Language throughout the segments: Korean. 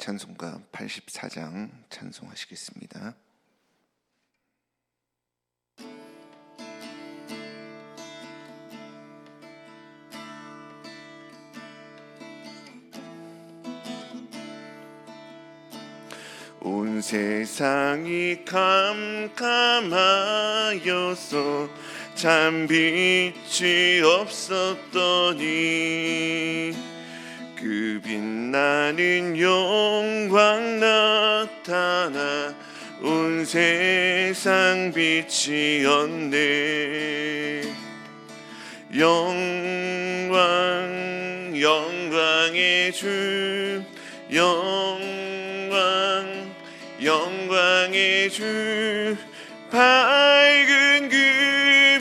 찬송가 84장 찬송하시겠습니다. 온 세상이 캄캄하여서 참 빛이 없었더니 그 빛나는 영광 나타나 온 세상 빛이었네. 영광의 주, 영광의 주, 밝은 그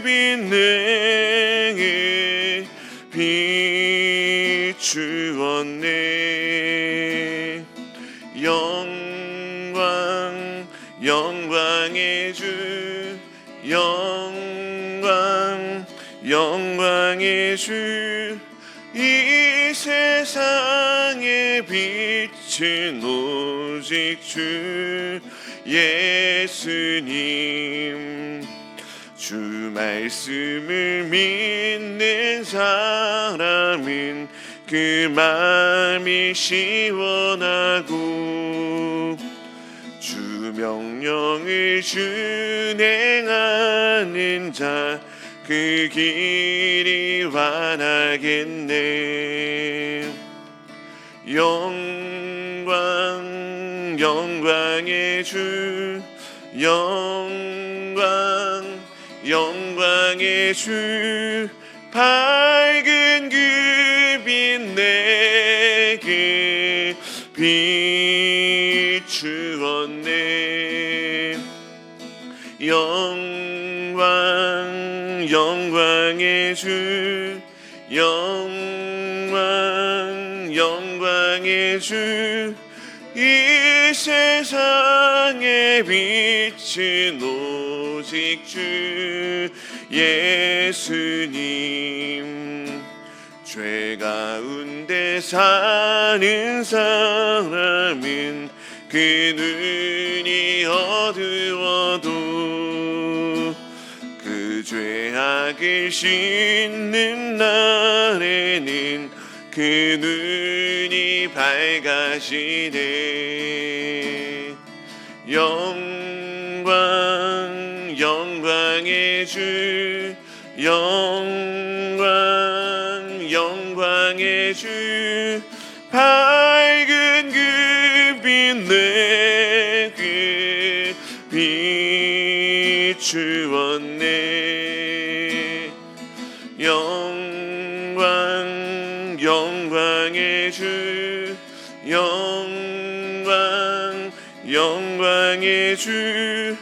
빛 내게 비추었네. 영광의 주, 영광의 주, 이 세상의 빛은 오직 주 예수님. 주 말씀을 믿는 사람은 그 마음이 시원하고 주 명령을 준행하는 자 그 길이 환하겠네. 영광의 주, 영광의 주, 밝은 그 빛 내게 비추었네. 영광의 주, 영광의 주, 이 세상의 빛은 오직 주 예수님. 죄 가운데 사는 사람은 그 눈이 어두워도 그 죄악을 씻는 날에는 그 눈이 밝아지네. 영광의 주, 영광의 주, 밝은 그 빛 내게 비추었네. 영광의 주, 영광의 주,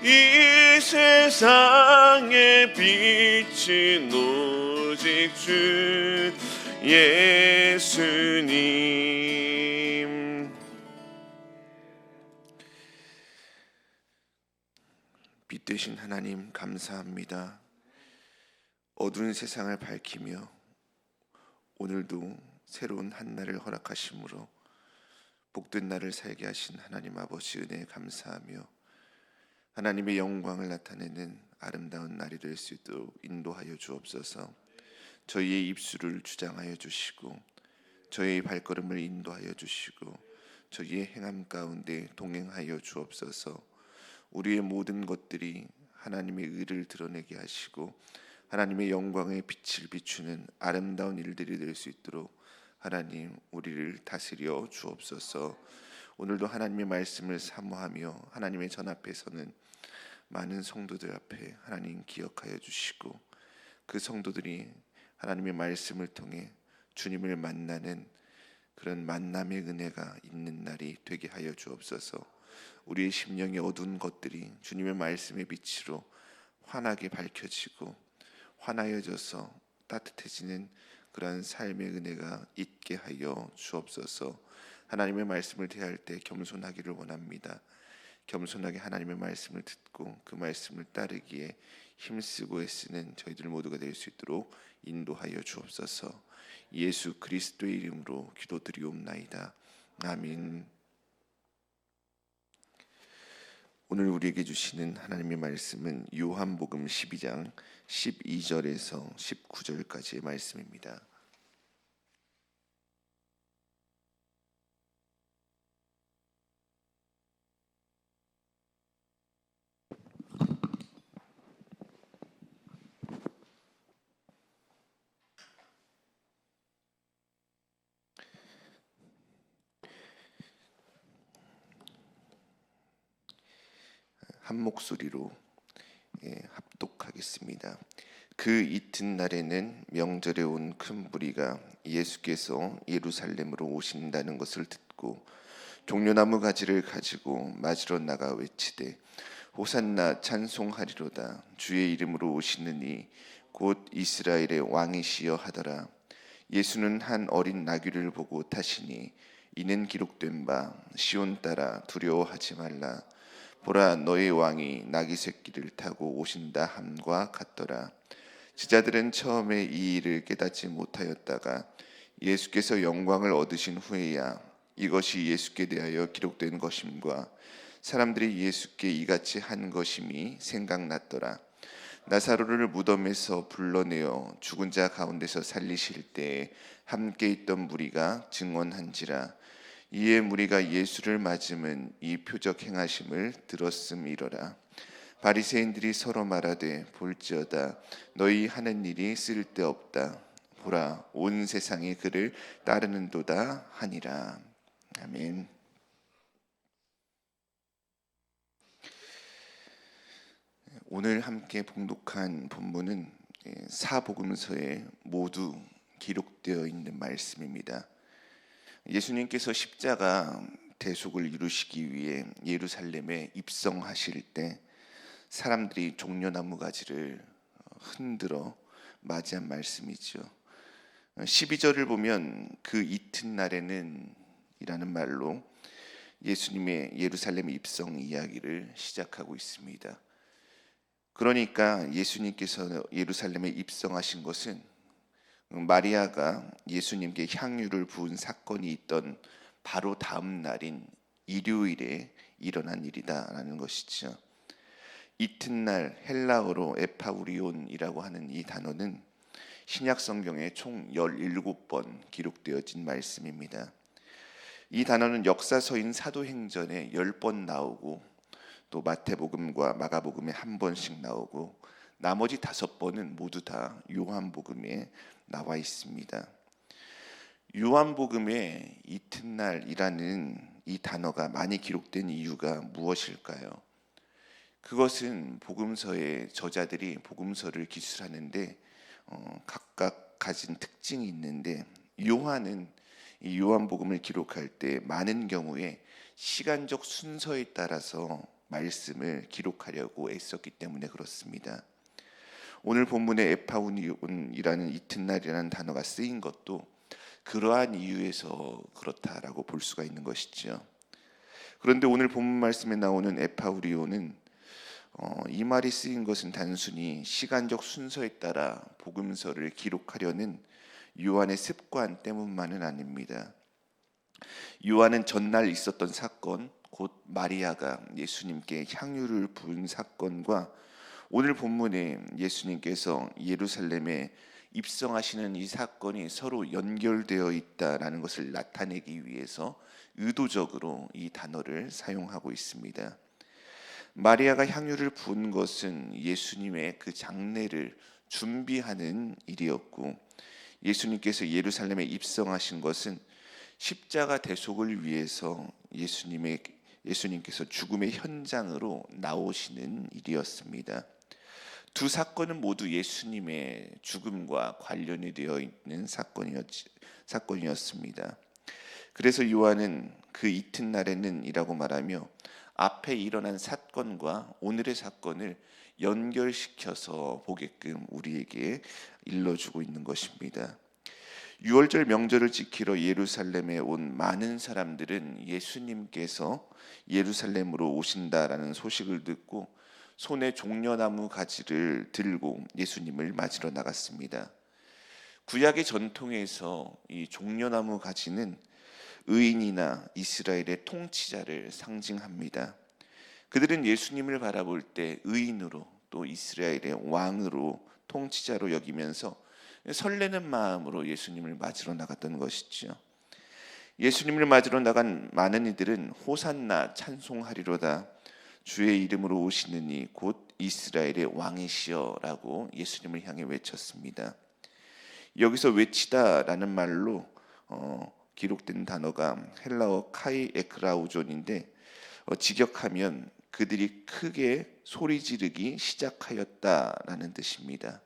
이 세상의 빛은 오직 주 예수님. 빛 되신 하나님 감사합니다. 어두운 세상을 밝히며 오늘도 새로운 한 날을 허락하심으로 복된 날을 살게 하신 하나님 아버지 은혜에 감사하며 하나님의 영광을 나타내는 아름다운 날이 될 수 있도록 인도하여 주옵소서. 저희의 입술을 주장하여 주시고 저희의 발걸음을 인도하여 주시고 저희의 행함 가운데 동행하여 주옵소서. 우리의 모든 것들이 하나님의 의를 드러내게 하시고 하나님의 영광의 빛을 비추는 아름다운 일들이 될 수 있도록 하나님 우리를 다스려 주옵소서. 오늘도 하나님의 말씀을 사모하며 하나님의 전 앞에 서는 많은 성도들 앞에 하나님 기억하여 주시고 그 성도들이 하나님의 말씀을 통해 주님을 만나는 그런 만남의 은혜가 있는 날이 되게 하여 주옵소서. 우리의 심령의 어두운 것들이 주님의 말씀의 빛으로 환하게 밝혀지고 환하여져서 따뜻해지는 그러한 삶의 은혜가 있게 하여 주옵소서. 하나님의 말씀을 대할 때 겸손하기를 원합니다. 겸손하게 하나님의 말씀을 듣고 그 말씀을 따르기에 힘쓰고 애쓰는 저희들 모두가 될 수 있도록 인도하여 주옵소서. 예수 그리스도의 이름으로 기도드리옵나이다. 아멘. 오늘 우리에게 주시는 하나님의 말씀은 요한복음 12장 12절에서 19절까지의 말씀입니다. 한 목소리로 합독하겠습니다. 그 이튿날에는 명절에 온 큰 무리가 예수께서 예루살렘으로 오신다는 것을 듣고 종려나무 가지를 가지고 맞으러 나가 외치되 호산나 찬송하리로다. 주의 이름으로 오시는 이 곧 이스라엘의 왕이시여 하더라. 예수는 한 어린 나귀를 보고 타시니 이는 기록된 바 시온 따라 두려워하지 말라. 보라, 너의 왕이 나귀 새끼를 타고 오신다 함과 같더라. 제자들은 처음에 이 일을 깨닫지 못하였다가 예수께서 영광을 얻으신 후에야 이것이 예수께 대하여 기록된 것임과 사람들이 예수께 이같이 한 것임이 생각났더라. 나사로를 무덤에서 불러내어 죽은 자 가운데서 살리실 때에 함께 있던 무리가 증언한지라. 이에 무리가 예수를 맞음은 이 표적 행하심을 들었음이로라. 바리새인들이 서로 말하되 볼지어다 너희 하는 일이 쓸데없다. 보라, 온 세상이 그를 따르는도다 하니라. 아멘. 오늘 함께 봉독한 본문은 사복음서에 모두 기록되어 있는 말씀입니다. 예수님께서 십자가 대속을 이루시기 위해 예루살렘에 입성하실 때 사람들이 종려나무 가지를 흔들어 맞이한 말씀이죠. 12절을 보면 그 이튿날에는 이라는 말로 예수님의 예루살렘 입성 이야기를 시작하고 있습니다. 그러니까 예수님께서 예루살렘에 입성하신 것은 마리아가 예수님께 향유를 부은 사건이 있던 바로 다음 날인 일요일에 일어난 일이다라는 것이죠. 이튿날, 헬라어로 에파우리온이라고 하는 이 단어는 신약 성경에 총 17번 기록되어진 말씀입니다. 이 단어는 역사서인 사도행전에 10번 나오고 또 마태복음과 마가복음에 한 번씩 나오고 나머지 5번은 모두 다 요한복음에 나와 있습니다. 요한복음에 이튿날이라는 이 단어가 많이 기록된 이유가 무엇일까요? 그것은 복음서의 저자들이 복음서를 기술하는데 각각 가진 특징이 있는데 요한은 이 요한복음을 기록할 때 많은 경우에 시간적 순서에 따라서 말씀을 기록하려고 애썼기 때문에 그렇습니다. 오늘 본문에 에파우리온이라는 이튿날이라는 단어가 쓰인 것도 그러한 이유에서 그렇다라고 볼 수가 있는 것이죠. 그런데 오늘 본문 말씀에 나오는 에파우리온은 이 말이 쓰인 것은 단순히 시간적 순서에 따라 복음서를 기록하려는 요한의 습관 때문만은 아닙니다. 요한은 전날 있었던 사건, 곧 마리아가 예수님께 향유를 부은 사건과 오늘 본문에 예수님께서 예루살렘에 입성하시는 이 사건이 서로 연결되어 있다라는 것을 나타내기 위해서 의도적으로 이 단어를 사용하고 있습니다. 마리아가 향유를 부은 것은 예수님의 그 장례를 준비하는 일이었고, 예수님께서 예루살렘에 입성하신 것은 십자가 대속을 위해서 예수님께서 죽음의 현장으로 나오시는 일이었습니다. 두 사건은 모두 예수님의 죽음과 관련이 되어 있는 사건이었습니다. 그래서 요한은 그 이튿날에는 이라고 말하며 앞에 일어난 사건과 오늘의 사건을 연결시켜서 보게끔 우리에게 일러주고 있는 것입니다. 유월절 명절을 지키러 예루살렘에 온 많은 사람들은 예수님께서 예루살렘으로 오신다라는 소식을 듣고 손에 종려나무 가지를 들고 예수님을 맞으러 나갔습니다. 구약의 전통에서 이 종려나무 가지는 의인이나 이스라엘의 통치자를 상징합니다. 그들은 예수님을 바라볼 때 의인으로 또 이스라엘의 왕으로 통치자로 여기면서 설레는 마음으로 예수님을 맞으러 나갔던 것이지요. 예수님을 맞으러 나간 많은 이들은 호산나 찬송하리로다, 주의 이름으로 오시는 이 곧 이스라엘의 왕이시여라고 예수님을 향해 외쳤습니다. 여기서 외치다라는 말로 기록된 단어가 헬라어 카이 에크라우존인데 직역하면 그들이 크게 소리 지르기 시작하였다라는 뜻입니다.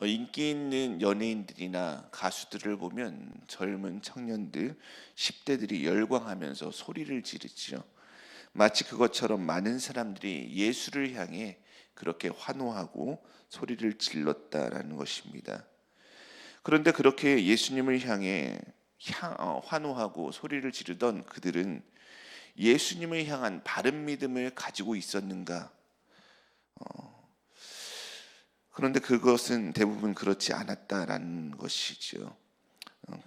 인기 있는 연예인들이나 가수들을 보면 젊은 청년들, 10대들이 열광하면서 소리를 지르죠. 마치 그것처럼 많은 사람들이 예수를 향해 그렇게 환호하고 소리를 질렀다라는 것입니다. 그런데 그렇게 예수님을 향해 환호하고 소리를 지르던 그들은 예수님을 향한 바른 믿음을 가지고 있었는가? 그런데 그것은 대부분 그렇지 않았다라는 것이죠.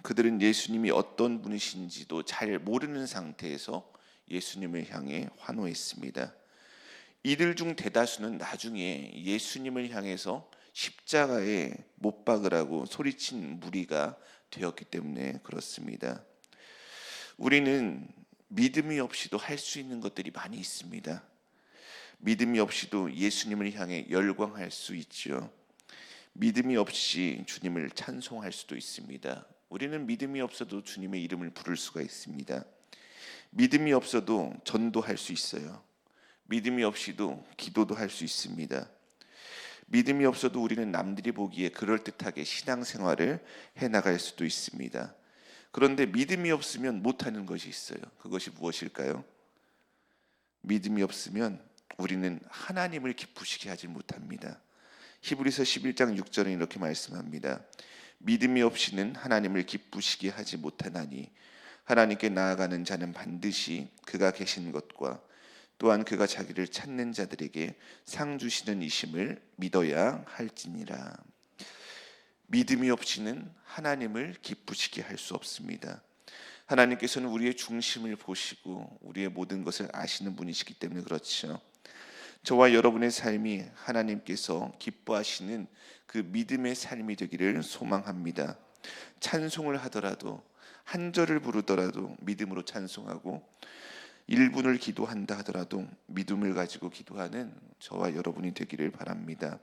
그들은 예수님이 어떤 분이신지도 잘 모르는 상태에서 예수님을 향해 환호했습니다. 이들 중 대다수는 나중에 예수님을 향해서 십자가에 못 박으라고 소리친 무리가 되었기 때문에 그렇습니다. 우리는 믿음이 없이도 할 수 있는 것들이 많이 있습니다. 믿음이 없이도 예수님을 향해 열광할 수 있죠. 믿음이 없이 주님을 찬송할 수도 있습니다. 우리는 믿음이 없어도 주님의 이름을 부를 수가 있습니다. 믿음이 없어도 전도할 수 있어요. 믿음이 없이도 기도도 할 수 있습니다. 믿음이 없어도 우리는 남들이 보기에 그럴듯하게 신앙생활을 해나갈 수도 있습니다. 그런데 믿음이 없으면 못하는 것이 있어요. 그것이 무엇일까요? 믿음이 없으면 우리는 하나님을 기쁘시게 하지 못합니다. 히브리서 11장 6절에 이렇게 말씀합니다. 믿음이 없이는 하나님을 기쁘시게 하지 못하나니 하나님께 나아가는 자는 반드시 그가 계신 것과 또한 그가 자기를 찾는 자들에게 상 주시는 이심을 믿어야 할지니라. 믿음이 없이는 하나님을 기쁘시게 할 수 없습니다. 하나님께서는 우리의 중심을 보시고 우리의 모든 것을 아시는 분이시기 때문에 그렇죠. 저와 여러분의 삶이 하나님께서 기뻐하시는 그 믿음의 삶이 되기를 소망합니다. 찬송을 하더라도 한 절을 부르더라도 믿음으로 찬송하고 1분을 기도한다 하더라도 믿음을 가지고 기도하는 저와 여러분이 되기를 바랍니다.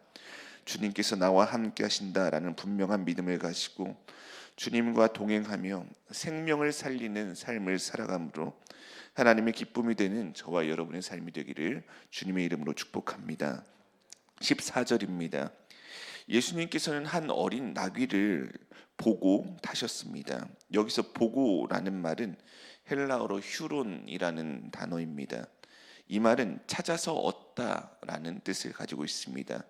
주님께서 나와 함께 하신다라는 분명한 믿음을 가지고 주님과 동행하며 생명을 살리는 삶을 살아감으로 하나님의 기쁨이 되는 저와 여러분의 삶이 되기를 주님의 이름으로 축복합니다. 14절입니다. 예수님께서는 한 어린 나귀를 보고 타셨습니다. 여기서 보고라는 말은 헬라어로 휴론이라는 단어입니다. 이 말은 찾아서 얻다라는 뜻을 가지고 있습니다.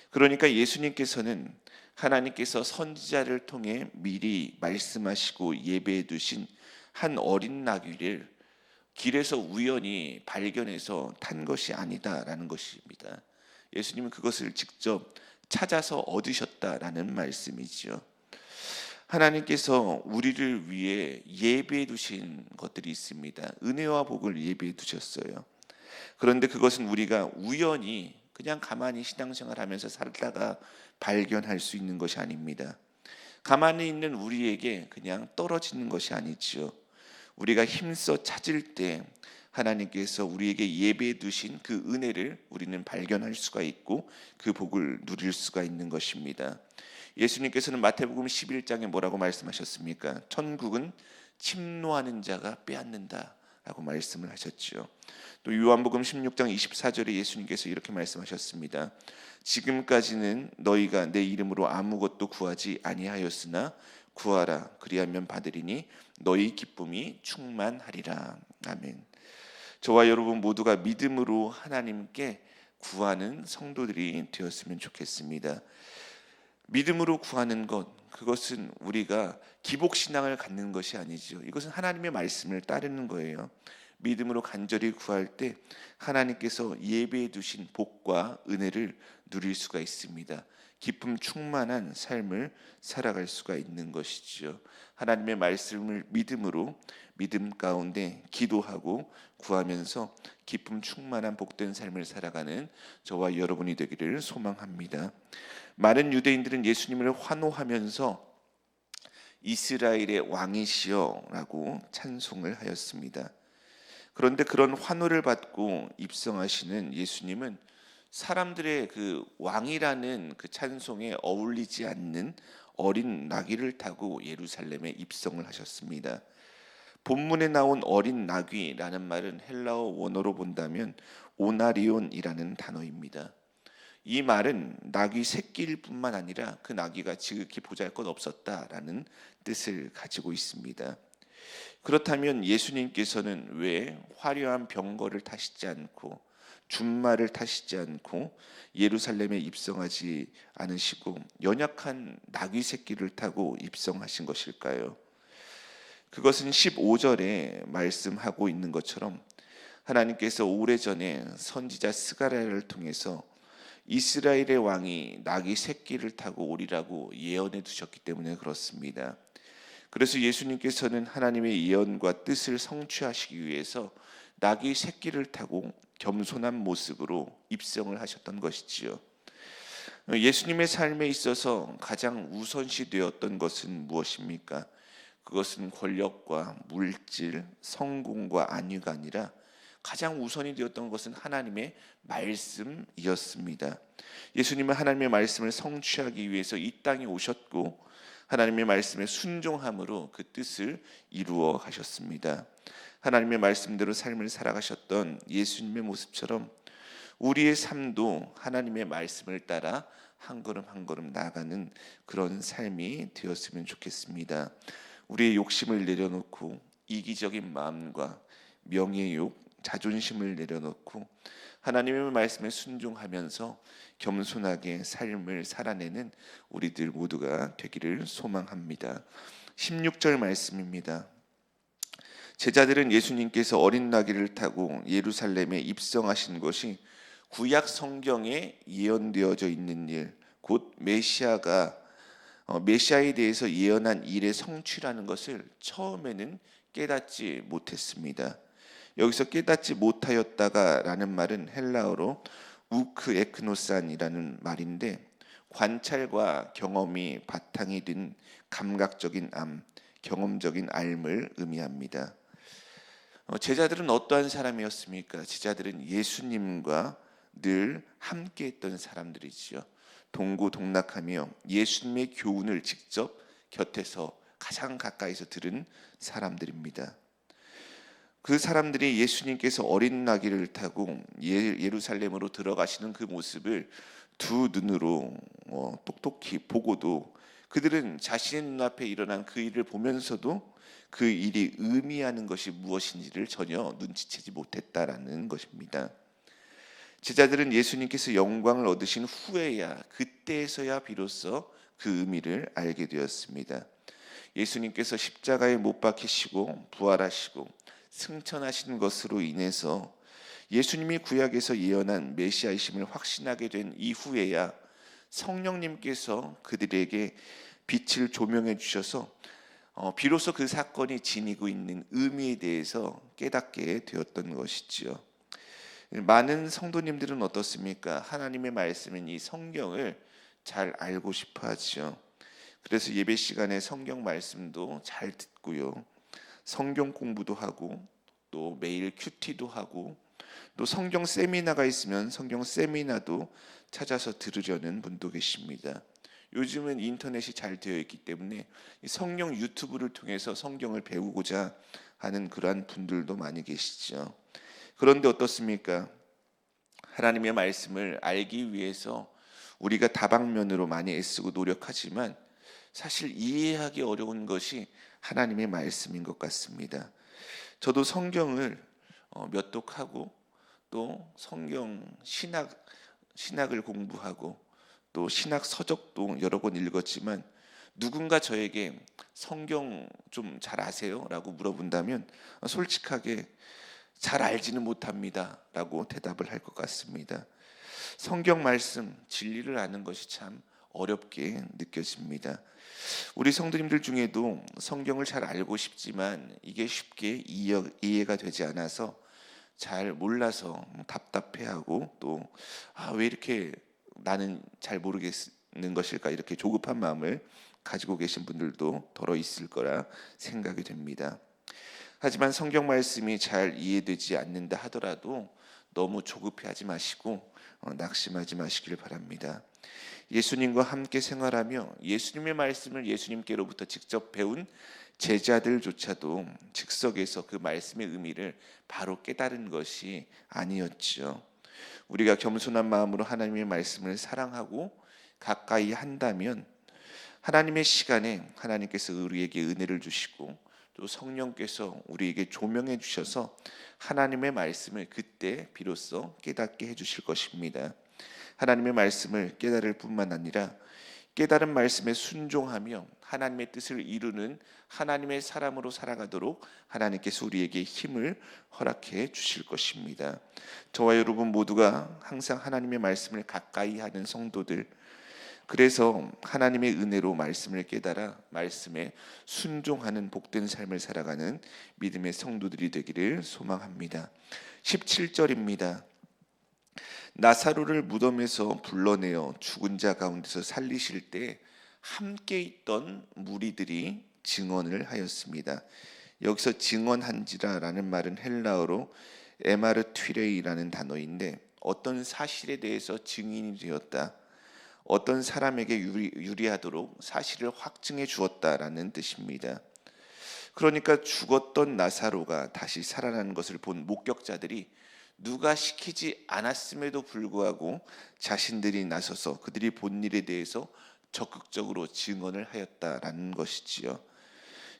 그러니까 예수님께서는 하나님께서 선지자를 통해 미리 말씀하시고 예배해 두신 한 어린 나귀를 길에서 우연히 발견해서 탄 것이 아니다라는 것입니다. 예수님은 그것을 직접 찾아서 얻으셨다라는 말씀이지요. 하나님께서 우리를 위해 예배해 두신 것들이 있습니다. 은혜와 복을 예배해 두셨어요. 그런데 그것은 우리가 우연히 그냥 가만히 신앙생활하면서 살다가 발견할 수 있는 것이 아닙니다. 가만히 있는 우리에게 그냥 떨어지는 것이 아니지요. 우리가 힘써 찾을 때 하나님께서 우리에게 예배해 두신 그 은혜를 우리는 발견할 수가 있고 그 복을 누릴 수가 있는 것입니다. 예수님께서는 마태복음 11장에 뭐라고 말씀하셨습니까? 천국은 침노하는 자가 빼앗는다 라고 말씀을 하셨죠. 또 요한복음 16장 24절에 예수님께서 이렇게 말씀하셨습니다. 지금까지는 너희가 내 이름으로 아무것도 구하지 아니하였으나 구하라 그리하면 받으리니 너희 기쁨이 충만하리라. 아멘. 저와 여러분 모두가 믿음으로 하나님께 구하는 성도들이 되었으면 좋겠습니다. 믿음으로 구하는 것, 그것은 우리가 기복신앙을 갖는 것이 아니죠. 이것은 하나님의 말씀을 따르는 거예요. 믿음으로 간절히 구할 때 하나님께서 예배해 두신 복과 은혜를 누릴 수가 있습니다. 기쁨 충만한 삶을 살아갈 수가 있는 것이지요. 하나님의 말씀을 믿음 가운데 기도하고 구하면서 기쁨 충만한 복된 삶을 살아가는 저와 여러분이 되기를 소망합니다. 많은 유대인들은 예수님을 환호하면서 이스라엘의 왕이시여라고 찬송을 하였습니다. 그런데 그런 환호를 받고 입성하시는 예수님은 사람들의 그 왕이라는 그 찬송에 어울리지 않는 어린 나귀를 타고 예루살렘에 입성을 하셨습니다. 본문에 나온 어린 나귀라는 말은 헬라어 원어로 본다면 오나리온이라는 단어입니다. 이 말은 나귀 새끼일 뿐만 아니라 그 나귀가 지극히 보잘것없었다라는 뜻을 가지고 있습니다. 그렇다면 예수님께서는 왜 화려한 병거를 타시지 않고 준말을 타시지 않고 예루살렘에 입성하지 않으시고 연약한 나귀 새끼를 타고 입성하신 것일까요? 그것은 15절에 말씀하고 있는 것처럼 하나님께서 오래전에 선지자 스가랴를 통해서 이스라엘의 왕이 나귀 새끼를 타고 오리라고 예언해 두셨기 때문에 그렇습니다. 그래서 예수님께서는 하나님의 예언과 뜻을 성취하시기 위해서 나귀 새끼를 타고 겸손한 모습으로 입성을 하셨던 것이지요. 예수님의 삶에 있어서 가장 우선시 되었던 것은 무엇입니까? 그것은 권력과 물질, 성공과 안위가 아니라 가장 우선이 되었던 것은 하나님의 말씀이었습니다. 예수님은 하나님의 말씀을 성취하기 위해서 이 땅에 오셨고 하나님의 말씀에 순종함으로 그 뜻을 이루어 가셨습니다. 하나님의 말씀대로 삶을 살아가셨던 예수님의 모습처럼 우리의 삶도 하나님의 말씀을 따라 한 걸음 한 걸음 나아가는 그런 삶이 되었으면 좋겠습니다. 우리의 욕심을 내려놓고 이기적인 마음과 명예욕, 자존심을 내려놓고 하나님의 말씀에 순종하면서 겸손하게 삶을 살아내는 우리들 모두가 되기를 소망합니다. 16절 말씀입니다. 제자들은 예수님께서 어린 나귀를 타고 예루살렘에 입성하신 것이 구약 성경에 예언되어져 있는 일, 곧 메시아에 대해서 예언한 일의 성취라는 것을 처음에는 깨닫지 못했습니다. 여기서 깨닫지 못하였다가라는 말은 헬라어로 우크 에크노산이라는 말인데 관찰과 경험이 바탕이 된 감각적인 경험적인 알을 의미합니다. 제자들은 어떠한 사람이었습니까? 제자들은 예수님과 늘 함께했던 사람들이지요. 동고동락하며 예수님의 교훈을 직접 곁에서 가장 가까이서 들은 사람들입니다. 그 사람들이 예수님께서 어린 나귀를 타고 예루살렘으로 들어가시는 그 모습을 두 눈으로 똑똑히 보고도 그들은 자신의 눈앞에 일어난 그 일을 보면서도 그 일이 의미하는 것이 무엇인지를 전혀 눈치채지 못했다라는 것입니다. 제자들은 예수님께서 영광을 얻으신 후에야 그때에서야 비로소 그 의미를 알게 되었습니다. 예수님께서 십자가에 못 박히시고 부활하시고 승천하신 것으로 인해서 예수님이 구약에서 예언한 메시아이심을 확신하게 된 이후에야 성령님께서 그들에게 빛을 조명해 주셔서 비로소 그 사건이 지니고 있는 의미에 대해서 깨닫게 되었던 것이지요. 많은 성도님들은 어떻습니까? 하나님의 말씀인 이 성경을 잘 알고 싶어 하죠. 그래서 예배 시간에 성경 말씀도 잘 듣고요. 성경 공부도 하고 또 매일 큐티도 하고 또 성경 세미나가 있으면 성경 세미나도 찾아서 들으려는 분도 계십니다. 요즘은 인터넷이 잘 되어 있기 때문에 성경 유튜브를 통해서 성경을 배우고자 하는 그러한 분들도 많이 계시죠. 그런데 어떻습니까? 하나님의 말씀을 알기 위해서 우리가 다방면으로 많이 애쓰고 노력하지만 사실 이해하기 어려운 것이 하나님의 말씀인 것 같습니다. 저도 성경을 몇 독하고 또 성경 신학을 공부하고 또 신학 서적도 여러 권 읽었지만 누군가 저에게 성경 좀 잘 아세요? 라고 물어본다면 솔직하게 잘 알지는 못합니다 라고 대답을 할 것 같습니다. 성경 말씀 진리를 아는 것이 참 어렵게 느껴집니다. 우리 성도님들 중에도 성경을 잘 알고 싶지만 이게 쉽게 이해가 되지 않아서 잘 몰라서 답답해하고 또 왜 이렇게 나는 잘 모르겠는 것일까 이렇게 조급한 마음을 가지고 계신 분들도 더러 있을 거라 생각이 됩니다. 하지만 성경 말씀이 잘 이해되지 않는다 하더라도 너무 조급해하지 마시고 낙심하지 마시길 바랍니다. 예수님과 함께 생활하며 예수님의 말씀을 예수님께로부터 직접 배운 제자들조차도 즉석에서 그 말씀의 의미를 바로 깨달은 것이 아니었죠. 우리가 겸손한 마음으로 하나님의 말씀을 사랑하고 가까이 한다면 하나님의 시간에 하나님께서 우리에게 은혜를 주시고 또 성령께서 우리에게 조명해 주셔서 하나님의 말씀을 그때 비로소 깨닫게 해 주실 것입니다. 하나님의 말씀을 깨달을 뿐만 아니라 깨달은 말씀에 순종하며 하나님의 뜻을 이루는 하나님의 사람으로 살아가도록 하나님께서 우리에게 힘을 허락해 주실 것입니다. 저와 여러분 모두가 항상 하나님의 말씀을 가까이 하는 성도들, 그래서 하나님의 은혜로 말씀을 깨달아 말씀에 순종하는 복된 삶을 살아가는 믿음의 성도들이 되기를 소망합니다. 17절입니다. 나사로를 무덤에서 불러내어 죽은 자 가운데서 살리실 때 함께 있던 무리들이 증언을 하였습니다. 여기서 증언한지라라는 말은 헬라어로 에마르튀레이라는 단어인데 어떤 사실에 대해서 증인이 되었다, 어떤 사람에게 유리하도록 사실을 확증해 주었다라는 뜻입니다. 그러니까 죽었던 나사로가 다시 살아나는 것을 본 목격자들이 누가 시키지 않았음에도 불구하고 자신들이 나서서 그들이 본 일에 대해서 적극적으로 증언을 하였다라는 것이지요.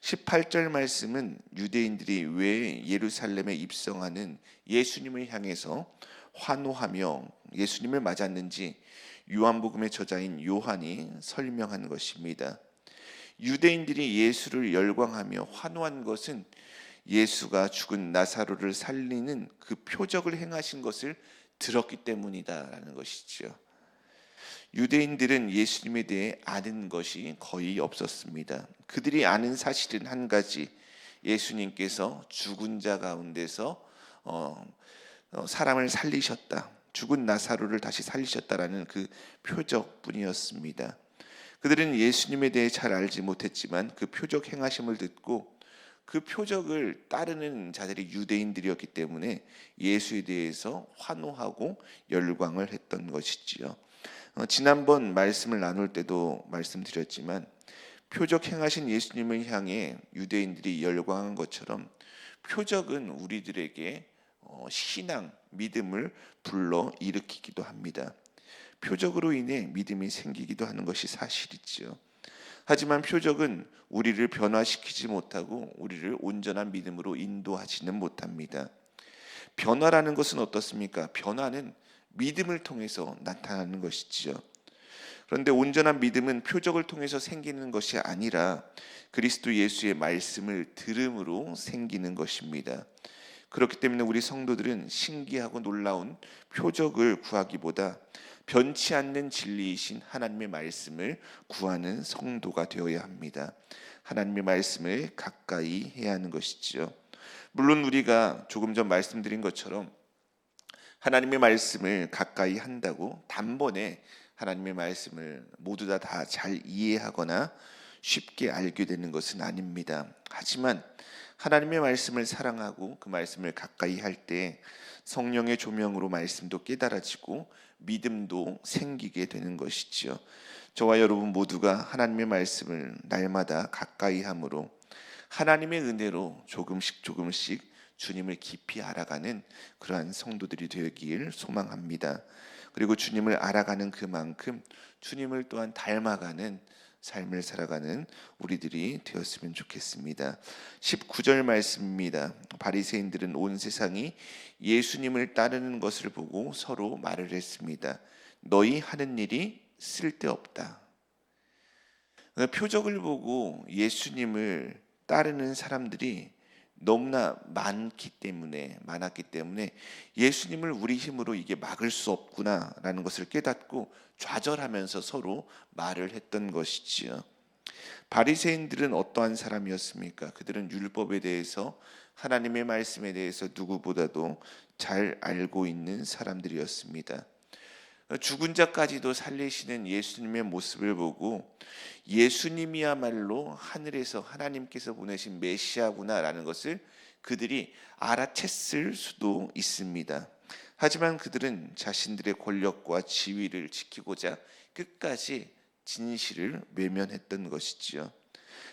18절 말씀은 유대인들이 왜 예루살렘에 입성하는 예수님을 향해서 환호하며 예수님을 맞았는지 요한복음의 저자인 요한이 설명한 것입니다. 유대인들이 예수를 열광하며 환호한 것은 예수가 죽은 나사로를 살리는 그 표적을 행하신 것을 들었기 때문이다라는 것이죠. 유대인들은 예수님에 대해 아는 것이 거의 없었습니다. 그들이 아는 사실은 한 가지, 예수님께서 죽은 자 가운데서 사람을 살리셨다, 죽은 나사로를 다시 살리셨다라는 그 표적뿐이었습니다. 그들은 예수님에 대해 잘 알지 못했지만 그 표적 행하심을 듣고 그 표적을 따르는 자들이 유대인들이었기 때문에 예수에 대해서 환호하고 열광을 했던 것이지요. 지난번 말씀을 나눌 때도 말씀드렸지만 표적 행하신 예수님을 향해 유대인들이 열광한 것처럼 표적은 우리들에게 신앙, 믿음을 불러 일으키기도 합니다. 표적으로 인해 믿음이 생기기도 하는 것이 사실이지요. 하지만 표적은 우리를 변화시키지 못하고 우리를 온전한 믿음으로 인도하지는 못합니다. 변화라는 것은 어떻습니까? 변화는 믿음을 통해서 나타나는 것이지요. 그런데 온전한 믿음은 표적을 통해서 생기는 것이 아니라 그리스도 예수의 말씀을 들음으로 생기는 것입니다. 그렇기 때문에 우리 성도들은 신기하고 놀라운 표적을 구하기보다 변치 않는 진리이신 하나님의 말씀을 구하는 성도가 되어야 합니다. 하나님의 말씀을 가까이 해야 하는 것이지요. 물론 우리가 조금 전 말씀드린 것처럼 하나님의 말씀을 가까이 한다고 단번에 하나님의 말씀을 모두 다 잘 이해하거나 쉽게 알게 되는 것은 아닙니다. 하지만 하나님의 말씀을 사랑하고 그 말씀을 가까이 할 때 성령의 조명으로 말씀도 깨달아지고 믿음도 생기게 되는 것이지요. 저와 여러분 모두가 하나님의 말씀을 날마다 가까이 함으로 하나님의 은혜로 조금씩 주님을 깊이 알아가는 그러한 성도들이 되길 소망합니다. 그리고 주님을 알아가는 그만큼 주님을 또한 닮아가는 삶을 살아가는 우리들이 되었으면 좋겠습니다. 19절 말씀입니다. 바리새인들은 온 세상이 예수님을 따르는 것을 보고 서로 말을 했습니다. 너희 하는 일이 쓸데없다. 표적을 보고 예수님을 따르는 사람들이 너무나 많았기 때문에 예수님을 우리 힘으로 이게 막을 수 없구나라는 것을 깨닫고 좌절하면서 서로 말을 했던 것이지요. 바리새인들은 어떠한 사람이었습니까? 그들은 율법에 대해서, 하나님의 말씀에 대해서 누구보다도 잘 알고 있는 사람들이었습니다. 죽은 자까지도 살리시는 예수님의 모습을 보고 예수님이야말로 하늘에서 하나님께서 보내신 메시아구나라는 것을 그들이 알아챘을 수도 있습니다. 하지만 그들은 자신들의 권력과 지위를 지키고자 끝까지 진실을 외면했던 것이지요.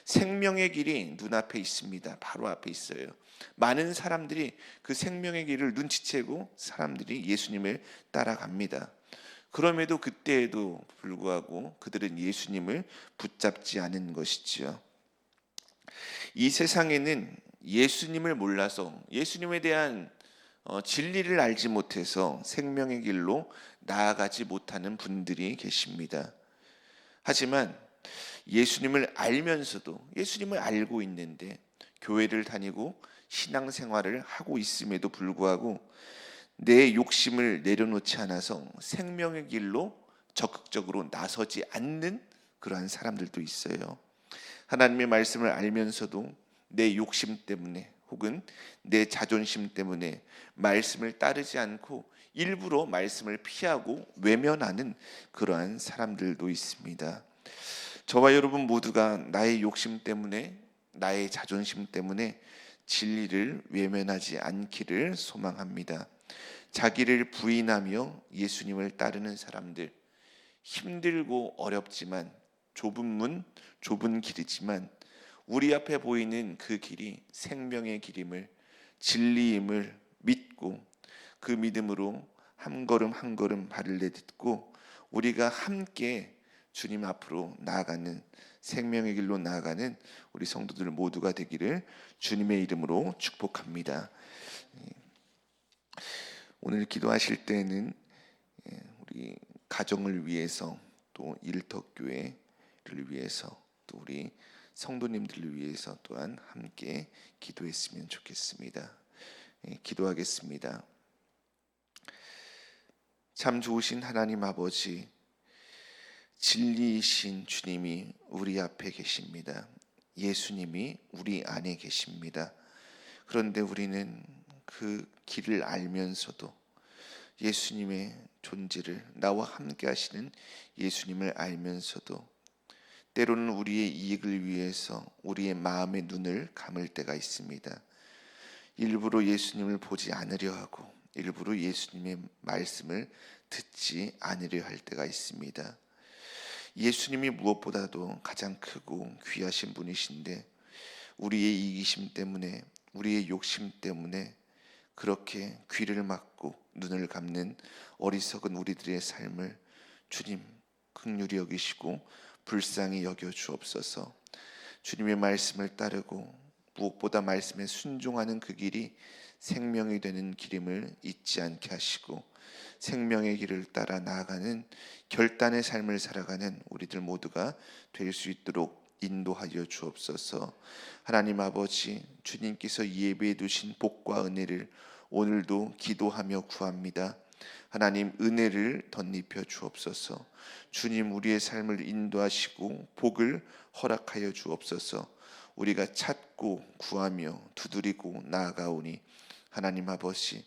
생명의 길이 눈앞에 있습니다. 바로 앞에 있어요. 많은 사람들이 그 생명의 길을 눈치채고 사람들이 예수님을 따라갑니다. 그럼에도 그때에도 불구하고 그들은 예수님을 붙잡지 않은 것이지요. 이 세상에는 예수님을 몰라서, 예수님에 대한 진리를 알지 못해서 생명의 길로 나아가지 못하는 분들이 계십니다. 하지만 예수님을 알면서도, 예수님을 알고 있는데 교회를 다니고 신앙생활을 하고 있음에도 불구하고 내 욕심을 내려놓지 않아서 생명의 길로 적극적으로 나서지 않는 그러한 사람들도 있어요. 하나님의 말씀을 알면서도 내 욕심 때문에 혹은 내 자존심 때문에 말씀을 따르지 않고 일부러 말씀을 피하고 외면하는 그러한 사람들도 있습니다. 저와 여러분 모두가 나의 욕심 때문에, 나의 자존심 때문에 진리를 외면하지 않기를 소망합니다. 자기를 부인하며 예수님을 따르는 사람들, 힘들고 어렵지만 좁은 문, 좁은 길이지만 우리 앞에 보이는 그 길이 생명의 길임을, 진리임을 믿고 그 믿음으로 한 걸음 한 걸음 발을 내딛고 우리가 함께 주님 앞으로 나아가는, 생명의 길로 나아가는 우리 성도들 모두가 되기를 주님의 이름으로 축복합니다. 오늘 기도하실 때는 우리 가정을 위해서, 또 일터교회를 위해서, 또 우리 성도님들을 위해서 또한 함께 기도했으면 좋겠습니다. 기도하겠습니다. 참 좋으신 하나님 아버지, 진리이신 주님이 우리 앞에 계십니다. 예수님이 우리 안에 계십니다. 그런데 우리는 그 길을 알면서도, 예수님의 존재를, 나와 함께 하시는 예수님을 알면서도 때로는 우리의 이익을 위해서 우리의 마음의 눈을 감을 때가 있습니다. 일부러 예수님을 보지 않으려 하고 일부러 예수님의 말씀을 듣지 않으려 할 때가 있습니다. 예수님이 무엇보다도 가장 크고 귀하신 분이신데 우리의 이기심 때문에, 우리의 욕심 때문에 그렇게 귀를 막고 눈을 감는 어리석은 우리들의 삶을 주님 긍휼히 여기시고 불쌍히 여겨 주옵소서. 주님의 말씀을 따르고 무엇보다 말씀에 순종하는 그 길이 생명이 되는 길임을 잊지 않게 하시고 생명의 길을 따라 나아가는 결단의 삶을 살아가는 우리들 모두가 될 수 있도록 인도하여 주옵소서. 하나님 아버지, 주님께서 예배해 두신 복과 은혜를 오늘도 기도하며 구합니다. 하나님, 은혜를 덧입혀 주옵소서. 주님, 우리의 삶을 인도하시고 복을 허락하여 주옵소서. 우리가 찾고 구하며 두드리고 나아가오니 하나님 아버지,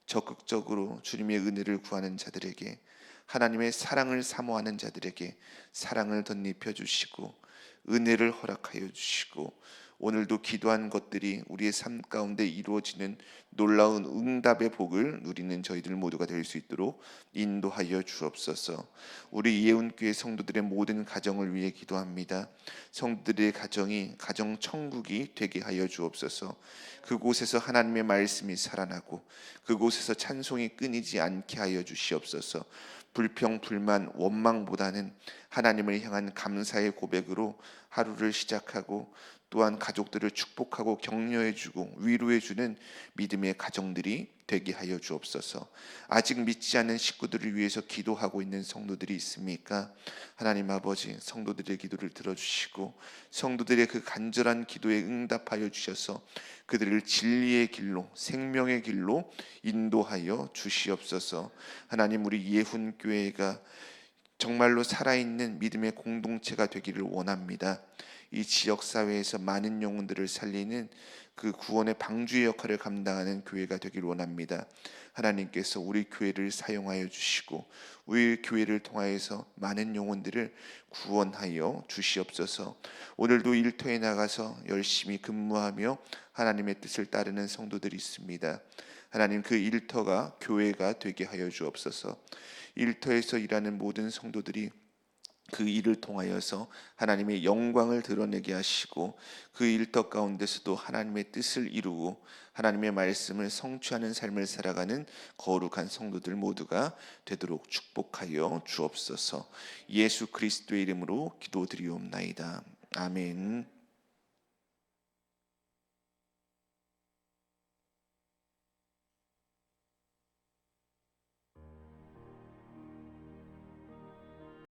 적극적으로 주님의 은혜를 구하는 자들에게, 하나님의 사랑을 사모하는 자들에게 사랑을 덧입혀 주시고 은혜를 허락하여 주시고 오늘도 기도한 것들이 우리의 삶 가운데 이루어지는 놀라운 응답의 복을 누리는 저희들 모두가 될 수 있도록 인도하여 주옵소서. 우리 예운교회 성도들의 모든 가정을 위해 기도합니다. 성도들의 가정이 가정 천국이 되게 하여 주옵소서. 그곳에서 하나님의 말씀이 살아나고 그곳에서 찬송이 끊이지 않게 하여 주시옵소서. 불평, 불만, 원망보다는 하나님을 향한 감사의 고백으로 하루를 시작하고 또한 가족들을 축복하고 격려해주고 위로해주는 믿음의 가정들이 되게 하여 주옵소서. 아직 믿지 않는 식구들을 위해서 기도하고 있는 성도들이 있습니까? 하나님 아버지, 성도들의 기도를 들어주시고 성도들의 그 간절한 기도에 응답하여 주셔서 그들을 진리의 길로, 생명의 길로 인도하여 주시옵소서. 하나님, 우리 예훈교회가 정말로 살아있는 믿음의 공동체가 되기를 원합니다. 이 지역사회에서 많은 영혼들을 살리는 그 구원의 방주의 역할을 감당하는 교회가 되기를 원합니다. 하나님께서 우리 교회를 사용하여 주시고 우리 교회를 통하여서 많은 영혼들을 구원하여 주시옵소서. 오늘도 일터에 나가서 열심히 근무하며 하나님의 뜻을 따르는 성도들이 있습니다. 하나님, 그 일터가 교회가 되게 하여 주옵소서. 일터에서 일하는 모든 성도들이 그 일을 통하여서 하나님의 영광을 드러내게 하시고 그 일터 가운데서도 하나님의 뜻을 이루고 하나님의 말씀을 성취하는 삶을 살아가는 거룩한 성도들 모두가 되도록 축복하여 주옵소서. 예수 그리스도의 이름으로 기도드리옵나이다. 아멘.